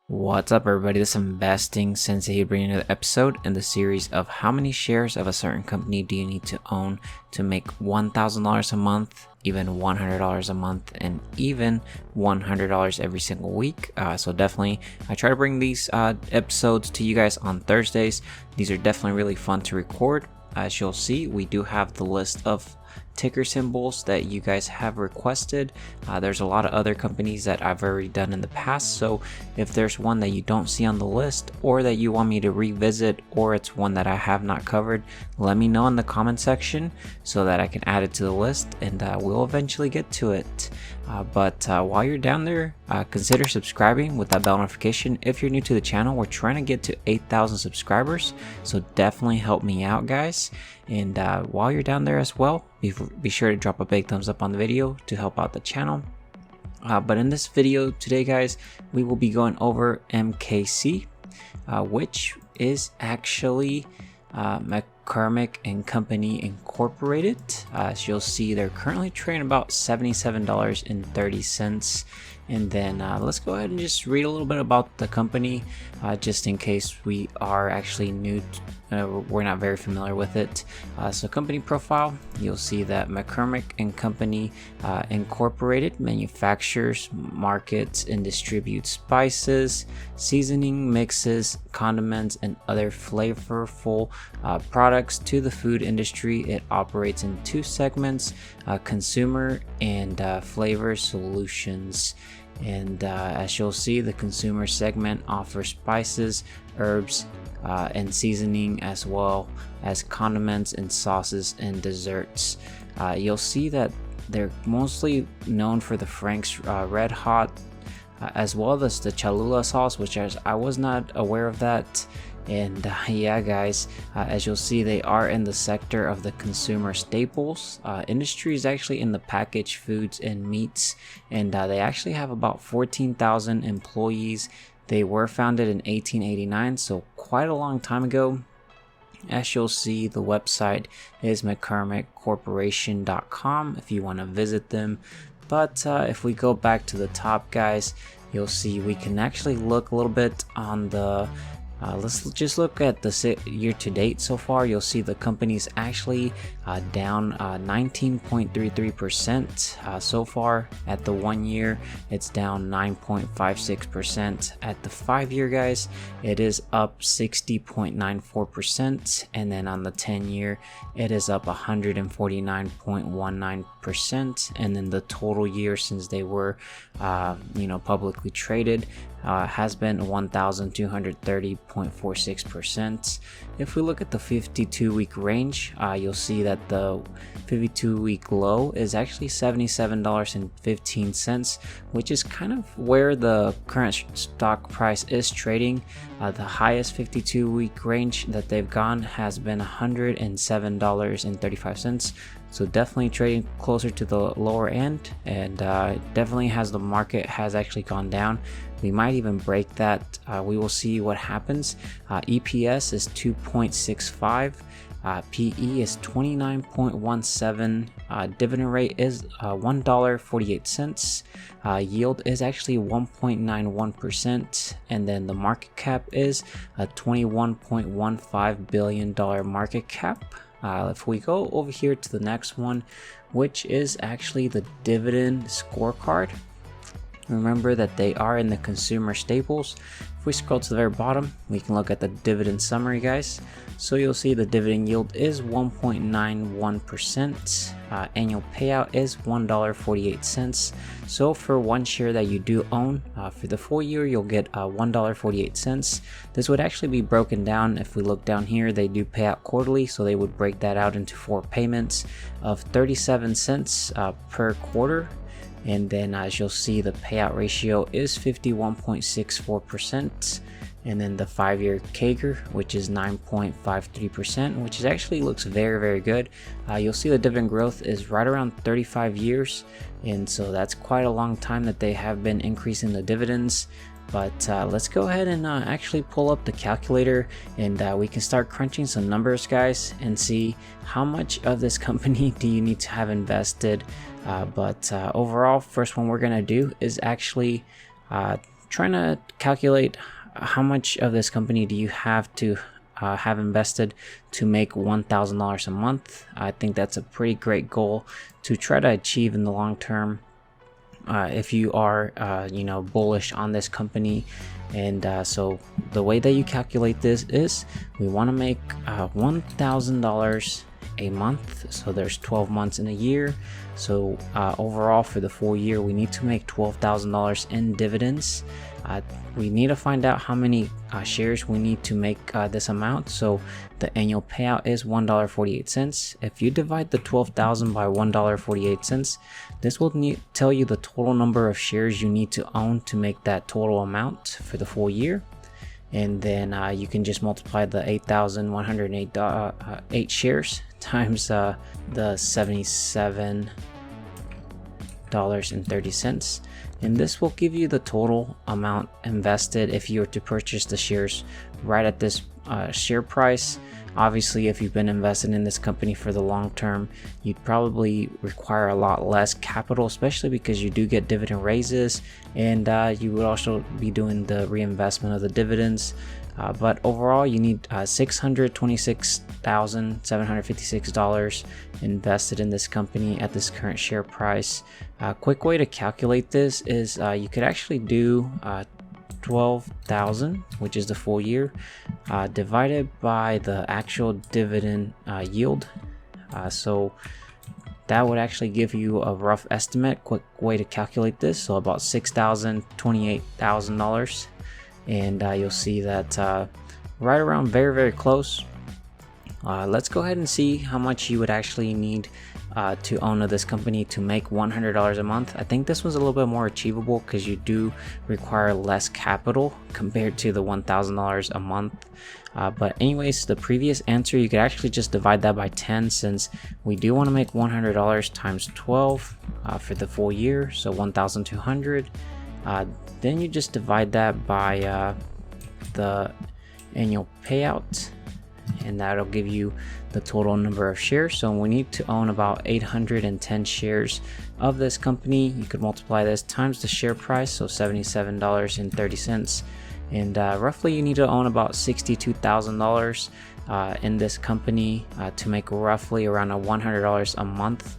What's up, everybody? This is Investing Sensei here, bringing another episode in the series of how many shares of a certain company do you need to own to make $1,000 a month, even $100 a month, and even $100 every single week. So definitely, I try to bring these episodes to you guys on Thursdays. These are definitely really fun to record. As you'll see, we do have the list of ticker symbols that you guys have requested. There's a lot of other companies that I've already done in the past, so if there's one that you don't see on the list or that you want me to revisit, or it's one that I have not covered, let me know in the comment section so that I can add it to the list, and we'll eventually get to it. But while you're down there, consider subscribing with that bell notification. If you're new to the channel, we're trying to get to 8,000 subscribers, so definitely help me out, guys. And while you're down there as well, be sure to drop a big thumbs up on the video to help out the channel. But in this video today, guys, we will be going over MKC, which is actually McCormick Company Incorporated. As you'll see, they're currently trading about $77.30. And then let's go ahead and just read a little bit about the company, just in case we are actually new, we're not very familiar with it. So company profile, you'll see that McCormick Company Incorporated manufactures, markets, and distributes spices, seasoning mixes, condiments, and other flavorful products to the food industry. It operates in two segments, consumer and flavor solutions. And as you'll see, the consumer segment offers spices, herbs, and seasoning, as well as condiments and sauces and desserts. You'll see that they're mostly known for the Frank's Red Hot, as well as the Cholula sauce, which I was not aware of that. And yeah, guys, as you'll see, they are in the sector of the consumer staples. Industry is actually in the packaged foods and meats, and they actually have about 14,000 employees. They were founded in 1889, so quite a long time ago. As you'll see, the website is McCormickCorporation.com if you want to visit them. But if we go back to the top, guys, you'll see we can actually look a little bit on the let's just look at the year to date so far. You'll see the company's actually down 19.33% so far. At the 1 year, it's down 9.56%. At the 5 year, guys, it is up 60.94%. And then on the 10 year, it is up 149.19%. And then the total year since they were publicly traded has been 1,230.46%. If we look at the 52-week range, you'll see that the 52-week low is actually $77.15, which is kind of where the current stock price is trading. The highest 52-week range that they've gone has been $107.35. So definitely trading closer to the lower end, and definitely has the market has actually gone down. We might even break that. We will see what happens. EPS is 2.65. PE is 29.17. Dividend rate is $1.48. Yield is actually 1.91%, and then the market cap is a $21.15 billion market cap. If we go over here to the next one, which is actually the dividend scorecard, remember that they are in the consumer staples. If we scroll to the very bottom, we can look at the dividend summary, guys. So you'll see the dividend yield is 1.91%. Annual payout is $1.48. So for one share that you do own, for the full year, you'll get $1.48. This would actually be broken down. If we look down here, they do pay out quarterly, so they would break that out into 4 payments of 37 cents per quarter. And then as you'll see, the payout ratio is 51.64%. And then the 5-year CAGR, which is 9.53%, which is actually looks very, very good. You'll see the dividend growth is right around 35 years. And so that's quite a long time that they have been increasing the dividends. But let's go ahead and actually pull up the calculator, and we can start crunching some numbers, guys, and see how much of this company do you need to have invested. But overall, first one we're going to do is actually trying to calculate how much of this company do you have to have invested to make $1,000 a month. I think that's a pretty great goal to try to achieve in the long term. If you are bullish on this company. And so the way that you calculate this is we want to make $1,000 a month. So there's 12 months in a year. So overall for the full year, we need to make $12,000 in dividends. We need to find out how many shares we need to make this amount. So the annual payout is $1.48. If you divide the 12,000 by $1.48, this will tell you the total number of shares you need to own to make that total amount for the full year. And then you can just multiply the 8,108 shares times the $77.30, and this will give you the total amount invested if you were to purchase the shares right at this share price. Obviously, if you've been invested in this company for the long term, you'd probably require a lot less capital, especially because you do get dividend raises, and you would also be doing the reinvestment of the dividends. But overall, you need $626,756 invested in this company at this current share price. A quick way to calculate this is you could actually do 12,000, which is the full year, divided by the actual dividend yield. So that would actually give you a rough estimate, quick way to calculate this. So about $6,028,000. And you'll see that right around very close. Let's go ahead and see how much you would actually need to own this company to make $100 a month. I think this one's a little bit more achievable because you do require less capital compared to the $1,000 a month. But anyways, the previous answer, you could actually just divide that by 10, since we do want to make $100 times 12 for the full year, so 1,200. Then you just divide that by the annual payout, and that'll give you the total number of shares. So we need to own about 810 shares of this company. You could multiply this times the share price, so $77.30, and roughly you need to own about $62,000 in this company to make roughly around $100 a month.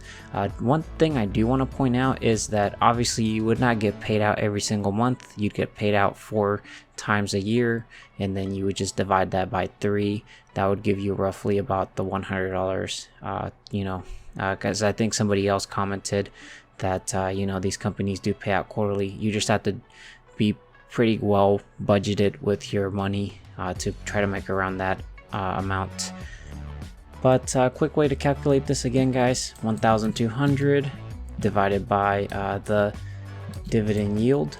One thing I do want to point out is that obviously you would not get paid out every single month. You'd get paid out 4 times a year, and then you would just divide that by 3. That would give you roughly about the $100, because I think somebody else commented that these companies do pay out quarterly. You just have to be pretty well budgeted with your money to try to make around that amount. But quick way to calculate this again, guys: 1,200 divided by the dividend yield,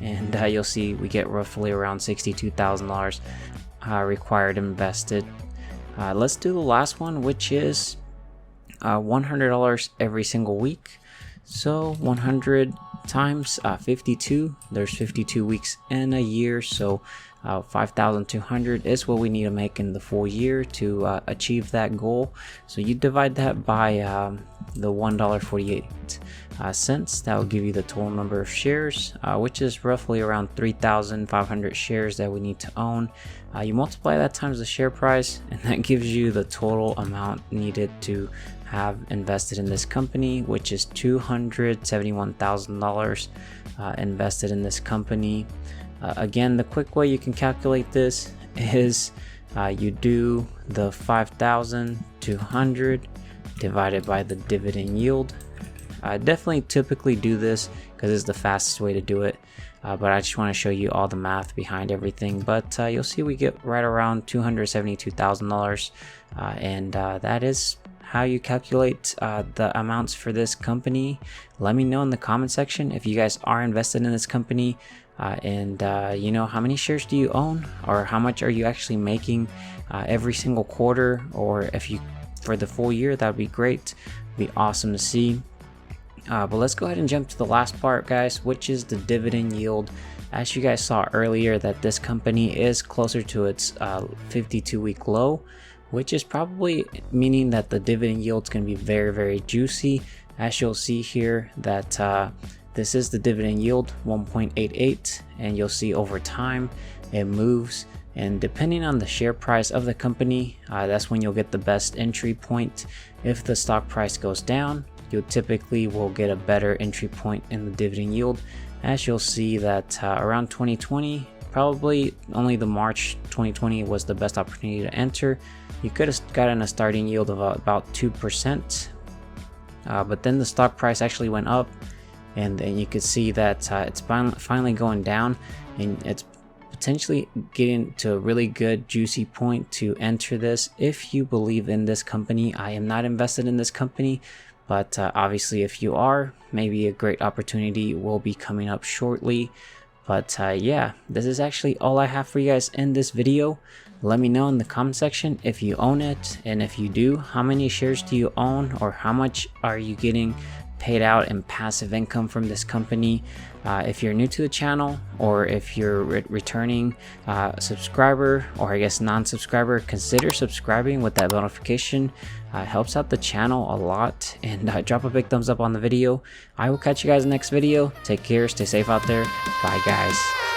and you'll see we get roughly around $62,000 required invested. Let's do the last one, which is $100 every single week. So 100 times 52, there's 52 weeks in a year, so 5,200 is what we need to make in the full year to achieve that goal. So you divide that by the $1.48. That will give you the total number of shares, which is roughly around 3,500 shares that we need to own. You multiply that times the share price, and that gives you the total amount needed to have invested in this company, which is $271,000 invested in this company. Again, the quick way you can calculate this is you do the 5,200 divided by the dividend yield. I definitely typically do this because it's the fastest way to do it, but I just want to show you all the math behind everything. But you'll see we get right around $272,000, and that is how you calculate the amounts for this company. Let me know in the comment section if you guys are invested in this company, and how many shares do you own, or how much are you actually making every single quarter, or if you for the full year. That would be great. Be awesome to see. But let's go ahead and jump to the last part, guys, which is the dividend yield. As you guys saw earlier, that this company is closer to its 52-week low, which is probably meaning that the dividend yield is going to be very juicy. As you'll see here, that this is the dividend yield, 1.88, and you'll see over time it moves, and depending on the share price of the company, that's when you'll get the best entry point. If the stock price goes down, you typically will get a better entry point in the dividend yield, as you'll see that around 2020, probably only the March 2020 was the best opportunity to enter. You could have gotten a starting yield of about 2%, but then the stock price actually went up, and you could see that it's finally going down, and it's potentially getting to a really good juicy point to enter this if you believe in this company. I am not invested in this company, but obviously if you are, maybe a great opportunity will be coming up shortly. But yeah, this is actually all I have for you guys in this video. Let me know in the comment section if you own it, and if you do, how many shares do you own, or how much are you getting paid out in passive income from this company. If you're new to the channel, or if you're returning subscriber, or I guess non-subscriber, consider subscribing with that bell notification. Helps out the channel a lot, and drop a big thumbs up on the video. I will catch you guys in the next video. Take care, stay safe out there. Bye guys.